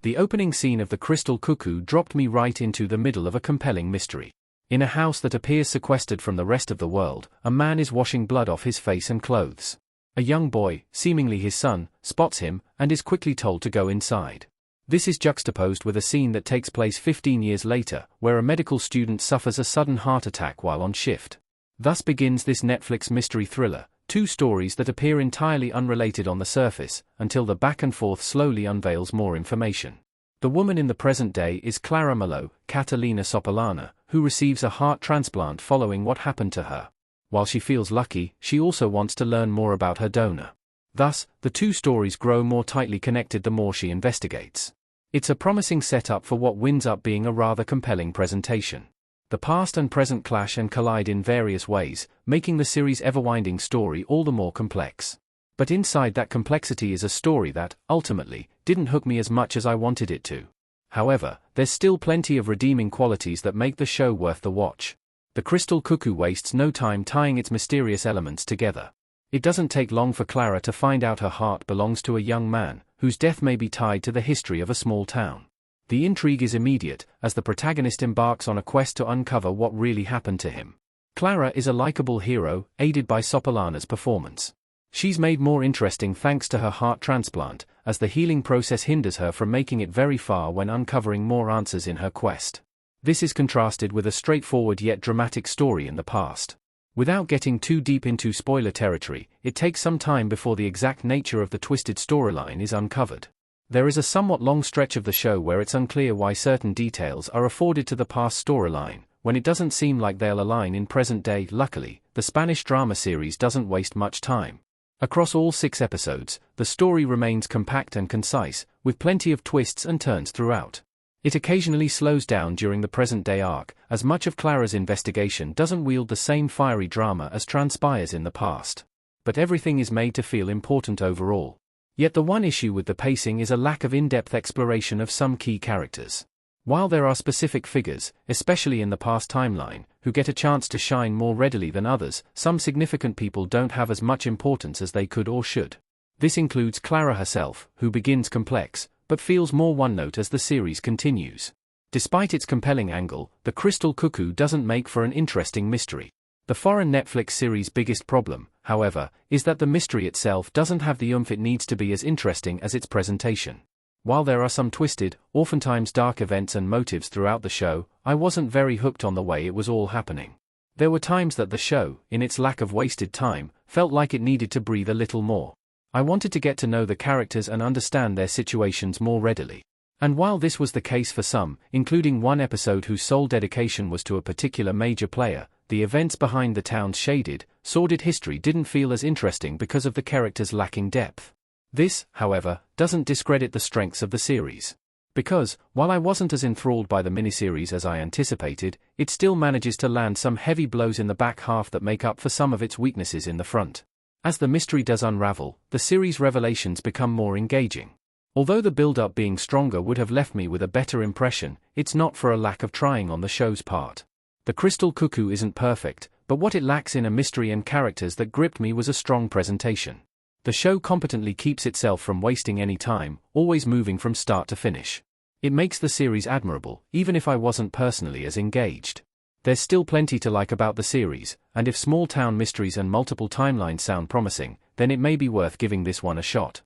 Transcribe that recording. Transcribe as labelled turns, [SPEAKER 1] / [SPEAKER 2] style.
[SPEAKER 1] The opening scene of The Crystal Cuckoo dropped me right into the middle of a compelling mystery. In a house that appears sequestered from the rest of the world, a man is washing blood off his face and clothes. A young boy, seemingly his son, spots him, and is quickly told to go inside. This is juxtaposed with a scene that takes place 15 years later, where a medical student suffers a sudden heart attack while on shift. Thus begins this Netflix mystery thriller, two stories that appear entirely unrelated on the surface, until the back and forth slowly unveils more information. The woman in the present day is Clara Malo, Catalina Sopolana, who receives a heart transplant following what happened to her. While she feels lucky, she also wants to learn more about her donor. Thus, the two stories grow more tightly connected the more she investigates. It's a promising setup for what winds up being a rather compelling presentation. The past and present clash and collide in various ways, making the series' ever-winding story all the more complex. But inside that complexity is a story that, ultimately, didn't hook me as much as I wanted it to. However, there's still plenty of redeeming qualities that make the show worth the watch. The Crystal Cuckoo wastes no time tying its mysterious elements together. It doesn't take long for Clara to find out her heart belongs to a young man, whose death may be tied to the history of a small town. The intrigue is immediate, as the protagonist embarks on a quest to uncover what really happened to him. Clara is a likable hero, aided by Sopolana's performance. She's made more interesting thanks to her heart transplant, as the healing process hinders her from making it very far when uncovering more answers in her quest. This is contrasted with a straightforward yet dramatic story in the past. Without getting too deep into spoiler territory, it takes some time before the exact nature of the twisted storyline is uncovered. There is a somewhat long stretch of the show where it's unclear why certain details are afforded to the past storyline, when it doesn't seem like they'll align in present day. Luckily, the Spanish drama series doesn't waste much time. Across all 6 episodes, the story remains compact and concise, with plenty of twists and turns throughout. It occasionally slows down during the present-day arc, as much of Clara's investigation doesn't wield the same fiery drama as transpires in the past. But everything is made to feel important overall. Yet the one issue with the pacing is a lack of in-depth exploration of some key characters. While there are specific figures, especially in the past timeline, who get a chance to shine more readily than others, some significant people don't have as much importance as they could or should. This includes Clara herself, who begins complex, but feels more one-note as the series continues. Despite its compelling angle, The Crystal Cuckoo doesn't make for an interesting mystery. The foreign Netflix series' biggest problem, however, is that the mystery itself doesn't have the oomph it needs to be as interesting as its presentation. While there are some twisted, oftentimes dark events and motives throughout the show, I wasn't very hooked on the way it was all happening. There were times that the show, in its lack of wasted time, felt like it needed to breathe a little more. I wanted to get to know the characters and understand their situations more readily. And while this was the case for some, including one episode whose sole dedication was to a particular major player, the events behind the town's shaded, sordid history didn't feel as interesting because of the characters' lacking depth. This, however, doesn't discredit the strengths of the series. Because, while I wasn't as enthralled by the miniseries as I anticipated, it still manages to land some heavy blows in the back half that make up for some of its weaknesses in the front. As the mystery does unravel, the series' revelations become more engaging. Although the build-up being stronger would have left me with a better impression, it's not for a lack of trying on the show's part. The Crystal Cuckoo isn't perfect, but what it lacks in a mystery and characters that gripped me was a strong presentation. The show competently keeps itself from wasting any time, always moving from start to finish. It makes the series admirable, even if I wasn't personally as engaged. There's still plenty to like about the series, and if small-town mysteries and multiple timelines sound promising, then it may be worth giving this one a shot.